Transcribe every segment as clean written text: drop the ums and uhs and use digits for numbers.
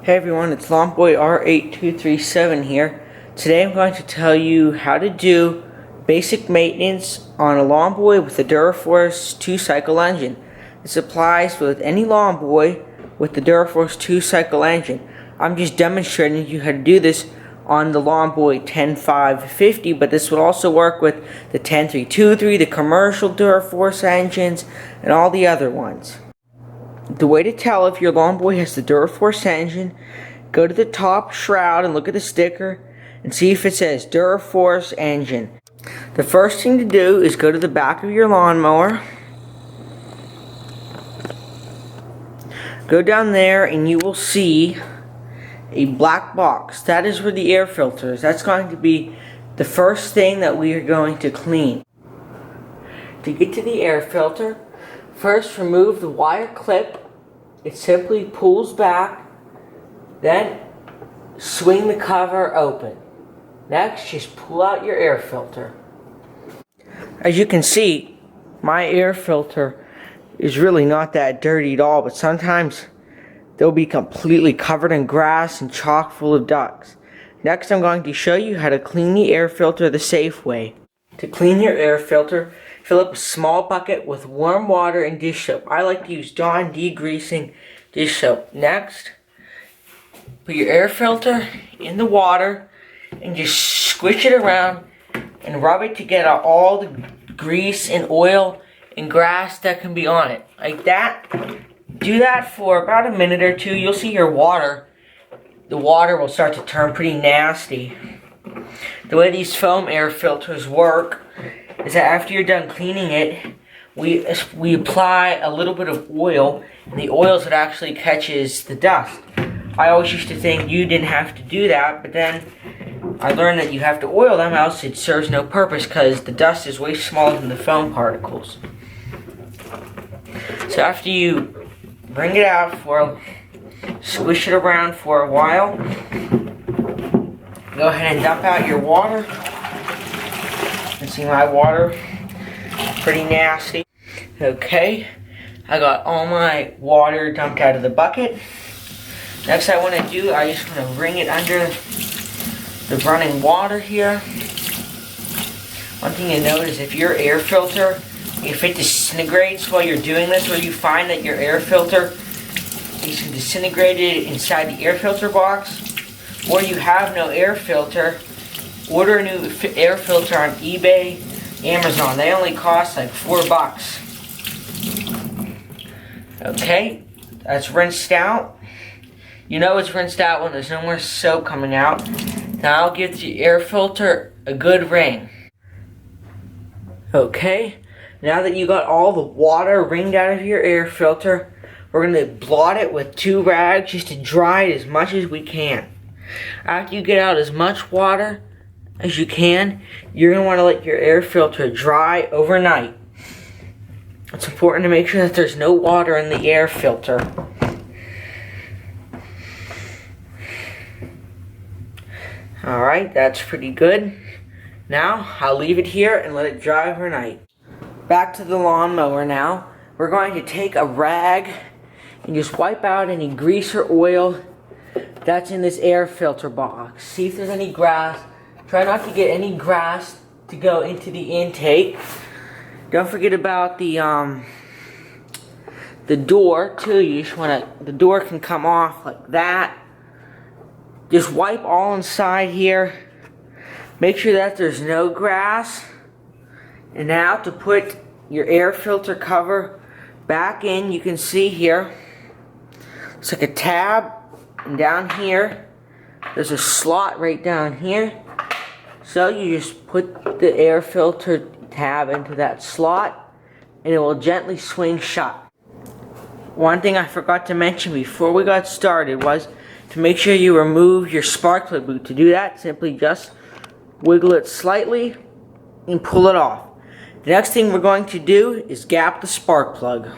Hey everyone, it's Lawn-Boy R8237 here. Today I'm going to tell you how to do basic maintenance on a Lawn-Boy with the Dura-Force 2-cycle engine. This applies with any Lawn-Boy with the Dura-Force 2-cycle engine. I'm just demonstrating you how to do this on the Lawn-Boy 10550, but this will also work with the 10323, the commercial Dura-Force engines, and all the other ones. The way to tell if your Lawn-Boy has the Dura-Force engine, go to the top shroud and look at the sticker and see if it says Dura-Force engine. The first thing to do is go to the back of your lawnmower. Go down there and you will see a black box. That is where the air filter is. That's going to be the first thing that we are going to clean. To get to the air filter, first remove the wire clip. It simply pulls back, then swing the cover open. Next, just pull out your air filter. As you can see, my air filter is really not that dirty at all, but sometimes they'll be completely covered in grass and chock full of ducks. Next, I'm going to show you how to clean the air filter the safe way. To clean your air filter, fill up a small bucket with warm water and dish soap. I like to use Dawn degreasing dish soap. Next, put your air filter in the water and just squish it around and rub it to get out all the grease and oil and grass that can be on it. Like that. Do that for about a minute or two. You'll see your water. The water will start to turn pretty nasty. The way these foam air filters work is that after you're done cleaning it, we apply a little bit of oil, and the oil is what actually catches the dust. I always used to think you didn't have to do that, but then I learned that you have to oil them, else it serves no purpose because the dust is way smaller than the foam particles. So after you bring it out squish it around for a while, go ahead and dump out your water. You can see my water, pretty nasty. Okay, I got all my water dumped out of the bucket. Next I want to do, I just want to bring it under the running water here. One thing you note is if your air filter, if it disintegrates while you're doing this, or you find that your air filter is disintegrated inside the air filter box, or you have no air filter, order a new air filter on eBay, Amazon. They only cost like $4. Okay, that's rinsed out. You know it's rinsed out when there's no more soap coming out. Now I'll give the air filter a good wring. Okay, now that you got all the water wringed out of your air filter, we're going to blot it with 2 rags just to dry it as much as we can. After you get out as much water as you can, you're going to want to let your air filter dry overnight. It's important to make sure that there's no water in the air filter. Alright, that's pretty good. Now, I'll leave it here and let it dry overnight. Back to the lawnmower now. We're going to take a rag and just wipe out any grease or oil that's in this air filter box. See if there's any grass. Try not to get any grass to go into the intake. Don't forget about the door too. You just the door can come off like that. Just wipe all inside here. Make sure that there's no grass. And now to put your air filter cover back in, you can see here, it's like a tab, and down here, there's a slot right down here. So you just put the air filter tab into that slot, and it will gently swing shut. One thing I forgot to mention before we got started was to make sure you remove your spark plug boot. To do that, simply just wiggle it slightly and pull it off. The next thing we're going to do is gap the spark plug.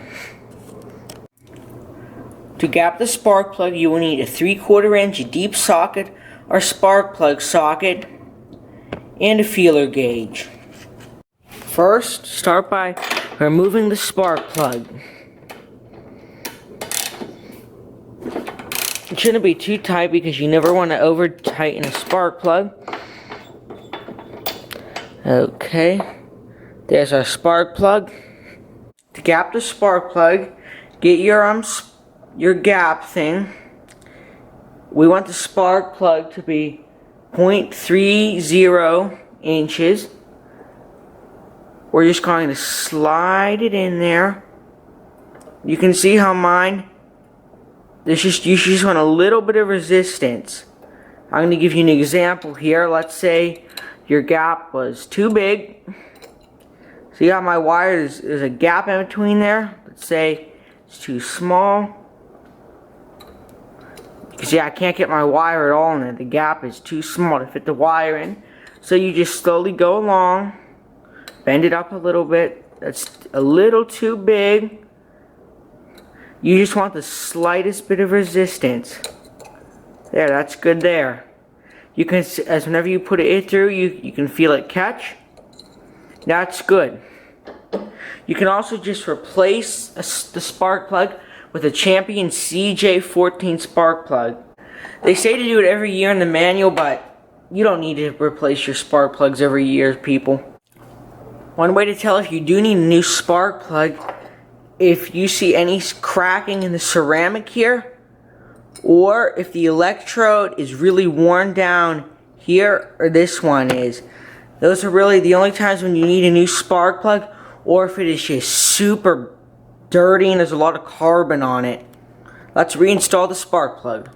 To gap the spark plug, you will need a 3/4 inch deep socket or spark plug socket and a feeler gauge. First, start by removing the spark plug. It shouldn't be too tight because you never want to over tighten a spark plug. Okay, there's our spark plug. To gap the spark plug, get your gap thing. We want the spark plug to be 0.30 inches. We're just going to slide it in there. You can see how mine, you just want a little bit of resistance. I'm going to give you an example here. Let's say your gap was too big. See how my wire, there's a gap in between there? Let's say it's too small. You can see I can't get my wire at all in there. The gap is too small to fit the wire in. So you just slowly go along. Bend it up a little bit. That's a little too big. You just want the slightest bit of resistance. There, that's good there. You can, as whenever you put it through, you can feel it catch. That's good. You can also just replace the spark plug with a Champion CJ14 spark plug. They say to do it every year in the manual, but you don't need to replace your spark plugs every year, people. One way to tell if you do need a new spark plug, if you see any cracking in the ceramic here, or if the electrode is really worn down here, or this one is. Those are really the only times when you need a new spark plug, or if it is just super dirty and there's a lot of carbon on it. Let's reinstall the spark plug.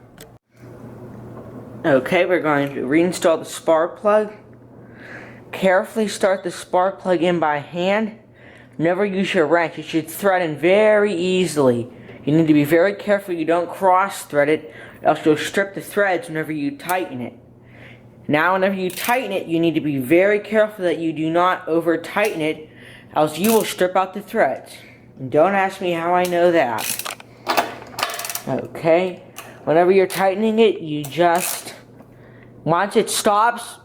Okay, we're going to reinstall the spark plug. Carefully start the spark plug in by hand. Never use your wrench. It should thread in very easily. You need to be very careful you don't cross thread it, else you'll strip the threads whenever you tighten it. Now whenever you tighten it, you need to be very careful that you do not over tighten it, else you will strip out the threads. And don't ask me how I know that. Okay, whenever you're tightening it, you just, once it stops,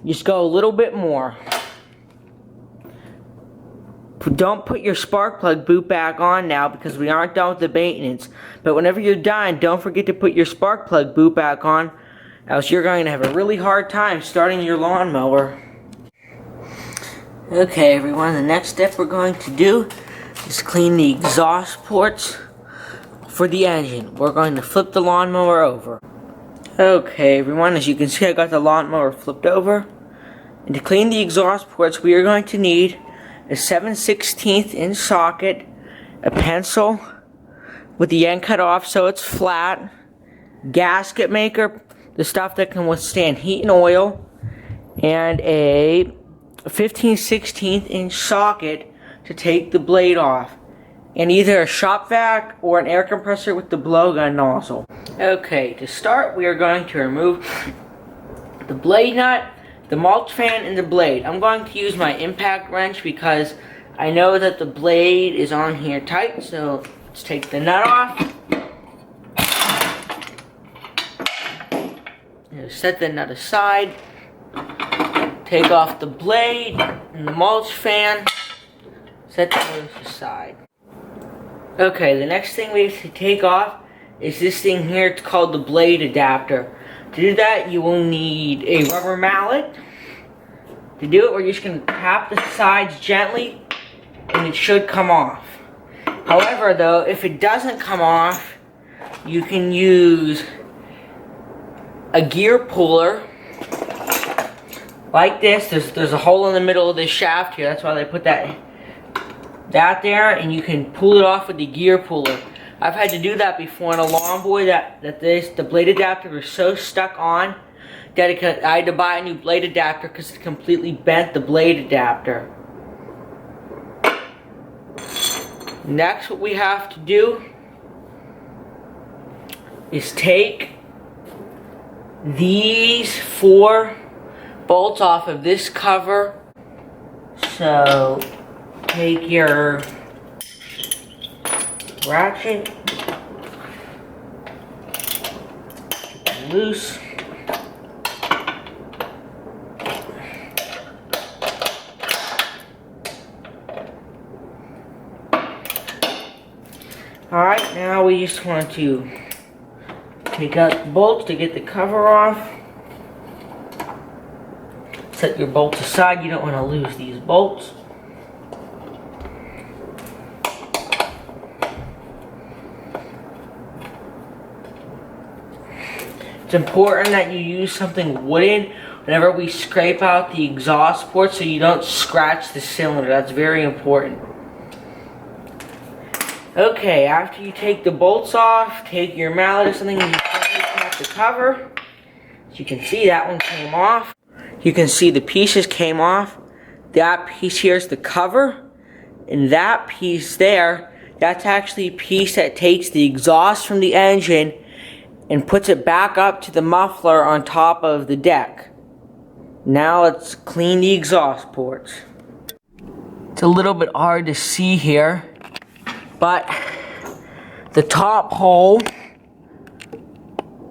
just go a little bit more. Don't put your spark plug boot back on now because we aren't done with the maintenance. But whenever you're done, don't forget to put your spark plug boot back on, else you're going to have a really hard time starting your lawnmower. Okay everyone, the next step we're going to do is clean the exhaust ports for the engine. We're going to flip the lawnmower over. Okay everyone, as you can see I got the lawnmower flipped over. And to clean the exhaust ports we are going to need a 7/16 inch socket, a pencil with the end cut off so it's flat, gasket maker, the stuff that can withstand heat and oil, and a 15/16 inch socket to take the blade off, and either a shop vac or an air compressor with the blowgun nozzle. Okay, to start we are going to remove the blade nut, the mulch fan, and the blade. I'm going to use my impact wrench because I know that the blade is on here tight, so let's take the nut off. Set the nut aside. Take off the blade and the mulch fan. Set those aside. Okay, the next thing we have to take off is this thing here. It's called the blade adapter. To do that, you will need a rubber mallet. To do it, we're just going to tap the sides gently, and it should come off. However, though, if it doesn't come off, you can use a gear puller, like this. There's a hole in the middle of this shaft here. That's why they put that there, and you can pull it off with the gear puller. I've had to do that before in a Lawn-Boy the blade adapter was so stuck on that I had to buy a new blade adapter because it completely bent the blade adapter. Next, what we have to do is take these 4 bolts off of this cover. So take your ratchet, loose, alright, now we just want to take out the bolts to get the cover off. Set your bolts aside, you don't want to lose these bolts. It's important that you use something wooden whenever we scrape out the exhaust port so you don't scratch the cylinder. That's very important. Okay, after you take the bolts off, take your mallet or something and you take off the cover. As you can see, that one came off. You can see the pieces came off. That piece here is the cover. And that piece there, that's actually a piece that takes the exhaust from the engine and puts it back up to the muffler on top of the deck. Now let's clean the exhaust ports. It's a little bit hard to see here, but the top hole,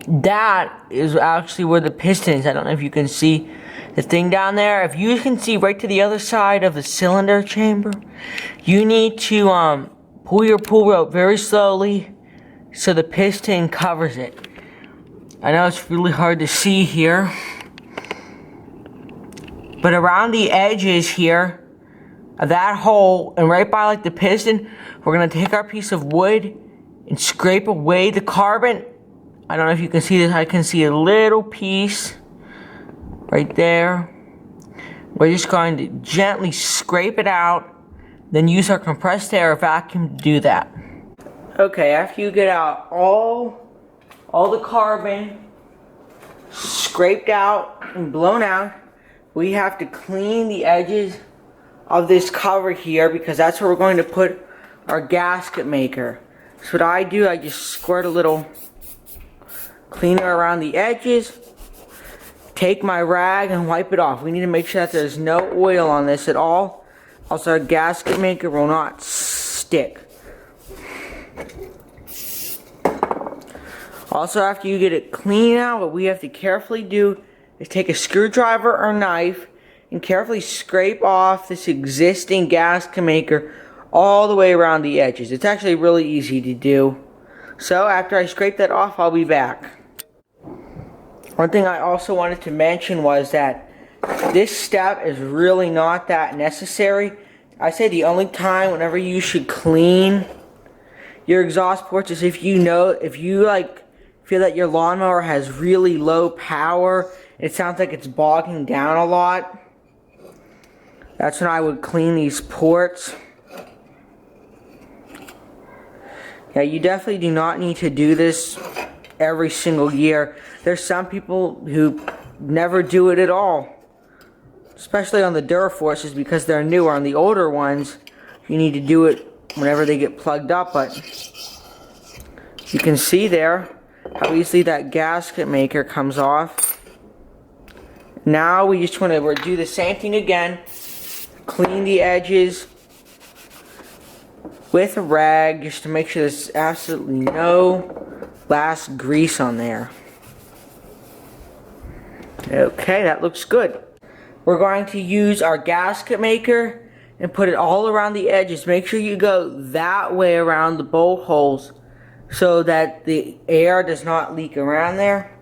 that is actually where the piston is. I don't know if you can see the thing down there. If you can see right to the other side of the cylinder chamber, you need to pull your pull rope very slowly so the piston covers it. I know it's really hard to see here, but around the edges here of that hole and right by like the piston, we're going to take our piece of wood and scrape away the carbon. I don't know if you can see this. I can see a little piece right there. We're just going to gently scrape it out, then use our compressed air vacuum to do that. Okay, after you get out all the carbon scraped out and blown out, we have to clean the edges of this cover here because that's where we're going to put our gasket maker. So what I do, I just squirt a little cleaner around the edges, take my rag and wipe it off. We need to make sure that there's no oil on this at all, else our gasket maker will not stick. Also, after you get it clean out, what we have to carefully do is take a screwdriver or knife and carefully scrape off this existing gasket maker all the way around the edges. It's actually really easy to do. So after I scrape that off, I'll be back. One thing I also wanted to mention was that this step is really not that necessary. I say the only time whenever you should clean your exhaust ports is if you feel that your lawnmower has really low power. It sounds like it's bogging down a lot. That's when I would clean these ports. Yeah, you definitely do not need to do this every single year. There's some people who never do it at all. Especially on the Dura-Forces because they're newer. On the older ones, you need to do it whenever they get plugged up. But you can see there how easily that gasket maker comes off. Now we just want to do the same thing again. Clean the edges with a rag just to make sure there's absolutely no last grease on there. Okay, that looks good. We're going to use our gasket maker and put it all around the edges. Make sure you go that way around the bolt holes so that the air does not leak around there.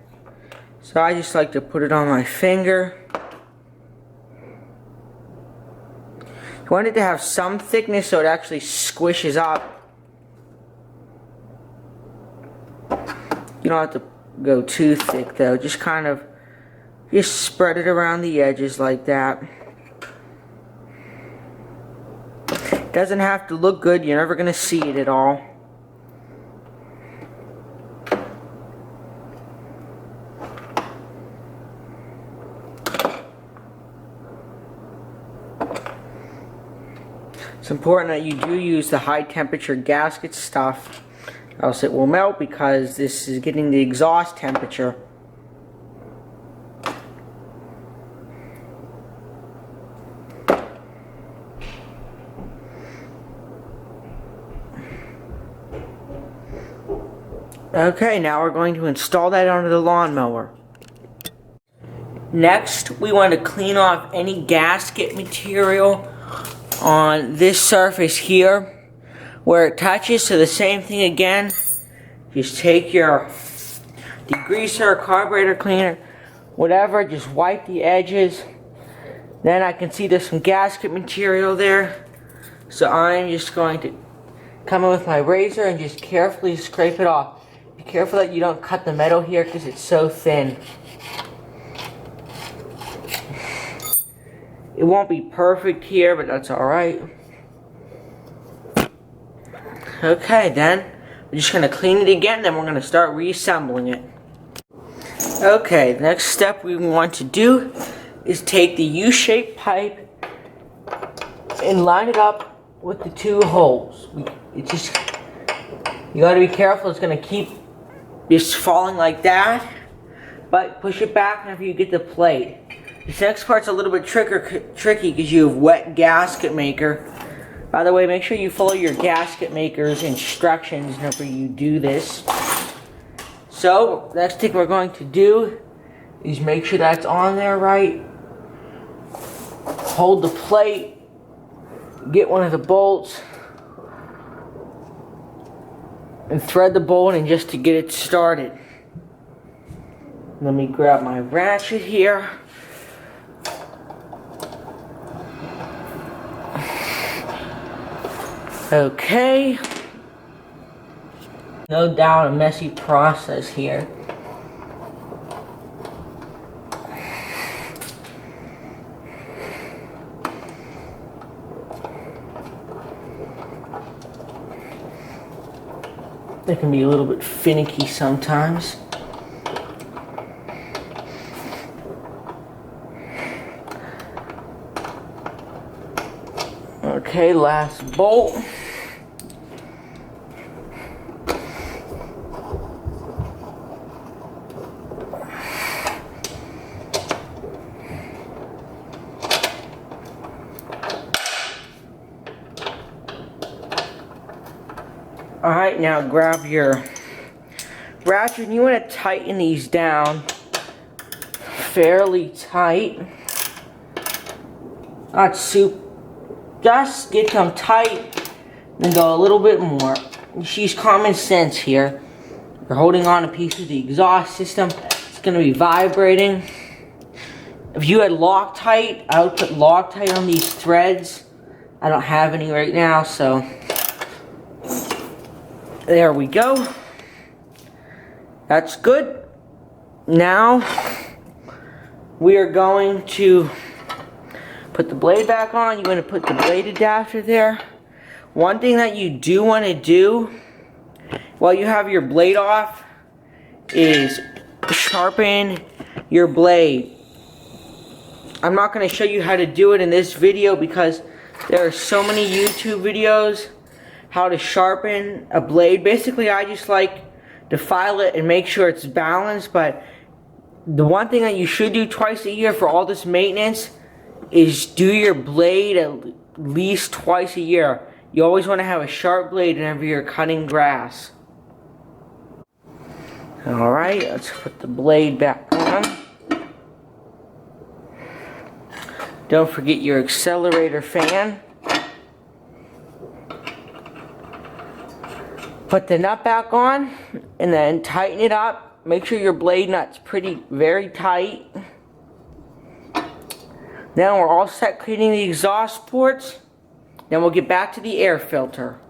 So I just like to put it on my finger. You want it to have some thickness so it actually squishes up. You don't have to go too thick though, just kind of spread it around the edges like that. It doesn't have to look good, you're never going to see it at all. It's important that you do use the high temperature gasket stuff, else it will melt because this is getting the exhaust temperature. Okay, now we're going to install that onto the lawnmower. Next, we want to clean off any gasket material on this surface here where it touches. So the same thing again, just take your degreaser, carburetor cleaner, whatever. Just wipe the edges. Then I can see there's some gasket material there. So I'm just going to come in with my razor and just carefully scrape it off. Be careful that you don't cut the metal here because it's so thin. It won't be perfect here, but that's alright. Okay, then we're just going to clean it again, then we're going to start reassembling it. Okay, the next step we want to do is take the U-shaped pipe and line it up with the two holes. You got to be careful, it's going to keep just falling like that, but push it back whenever you get the plate. This next part's a little bit tricky because you have wet gasket maker. By the way, make sure you follow your gasket maker's instructions whenever you do this. So, the next thing we're going to do is make sure that's on there right. Hold the plate, get one of the bolts, and thread the bolt in just to get it started. Let me grab my ratchet here. Okay. No doubt a messy process here. It can be a little bit finicky sometimes. Okay, last bolt. Alright, now grab your ratchet and you want to tighten these down fairly tight. Not super, just get them tight and go a little bit more. Use common sense here. You're holding on a piece of the exhaust system. It's going to be vibrating. If you had Loctite, I would put Loctite on these threads. I don't have any right now, so there we go. That's good. Now we are going to put the blade back on. You're going to put the blade adapter there. One thing that you do want to do while you have your blade off is sharpen your blade. I'm not going to show you how to do it in this video because there are so many YouTube videos how to sharpen a blade. Basically, I just like to file it and make sure it's balanced, but the one thing that you should do twice a year for all this maintenance is do your blade at least twice a year. You always want to have a sharp blade whenever you're cutting grass. Alright, let's put the blade back on. Don't forget your accelerator fan. Put the nut back on and then tighten it up. Make sure your blade nut's very tight. Now we're all set cleaning the exhaust ports. Then we'll get back to the air filter.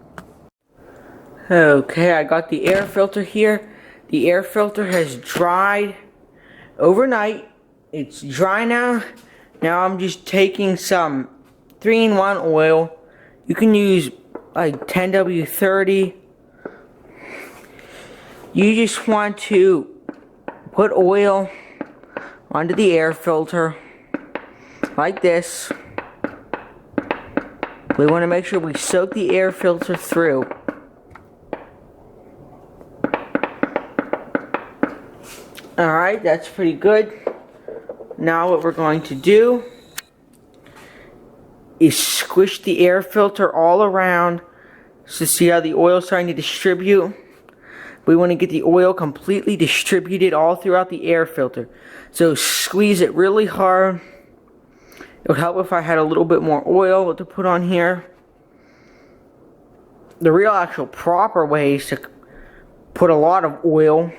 Okay, I got the air filter here. The air filter has dried overnight. It's dry now. Now I'm just taking some 3-in-1 oil. You can use like 10W30. You just want to put oil onto the air filter like this. We want to make sure we soak the air filter through. Alright, that's pretty good. Now what we're going to do is squish the air filter all around to see how the oil is starting to distribute. We want to get the oil completely distributed all throughout the air filter. So squeeze it really hard. It would help if I had a little bit more oil to put on here. The real actual proper way is to put a lot of oil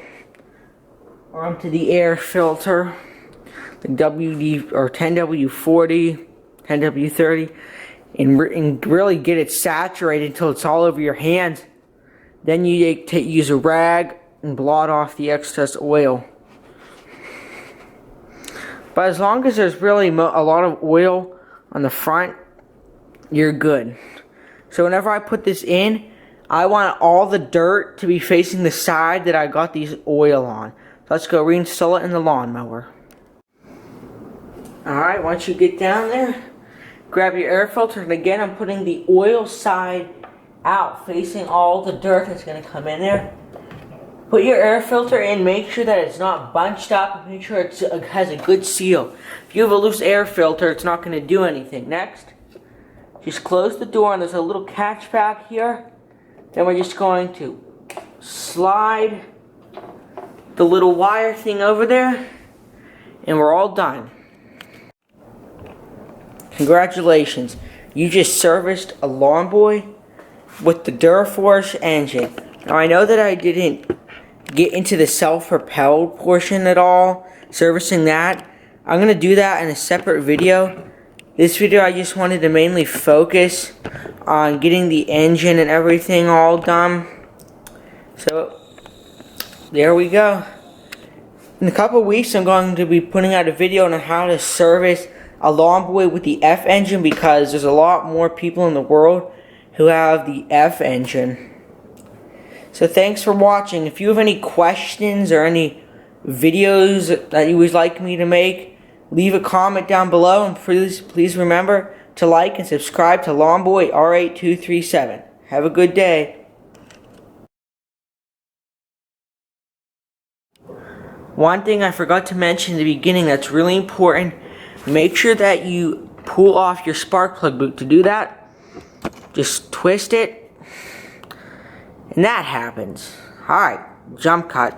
onto the air filter, the WD or 10W40, 10W30, and really get it saturated until it's all over your hands. Then you use a rag and blot off the excess oil. But as long as there's really a lot of oil on the front, you're good. So whenever I put this in, I want all the dirt to be facing the side that I got these oil on. So let's go reinstall it in the lawnmower. Alright, once you get down there, grab your air filter, and again I'm putting the oil side out, facing all the dirt that's going to come in there. Put your air filter in, make sure that it's not bunched up, and make sure it has a good seal. If you have a loose air filter, it's not going to do anything. Next, just close the door, and there's a little catch back here. Then we're just going to slide the little wire thing over there, and we're all done. Congratulations, you just serviced a Lawn-Boy with the Dura-Force engine. Now I know that I didn't get into the self-propelled portion at all, servicing that. I'm going to do that in a separate video. This video I just wanted to mainly focus on getting the engine and everything all done. So there we go. In a couple of weeks I'm going to be putting out a video on how to service a Lawn-Boy with the F engine, because there's a lot more people in the world who have the F engine. So thanks for watching. If you have any questions or any videos that you would like me to make, leave a comment down below, and please remember to like and subscribe to Lawn-Boy R8237. Have a good day. One thing I forgot to mention in the beginning that's really important, make sure that you pull off your spark plug boot. To do that, just twist it, and that happens. Alright, jump cut.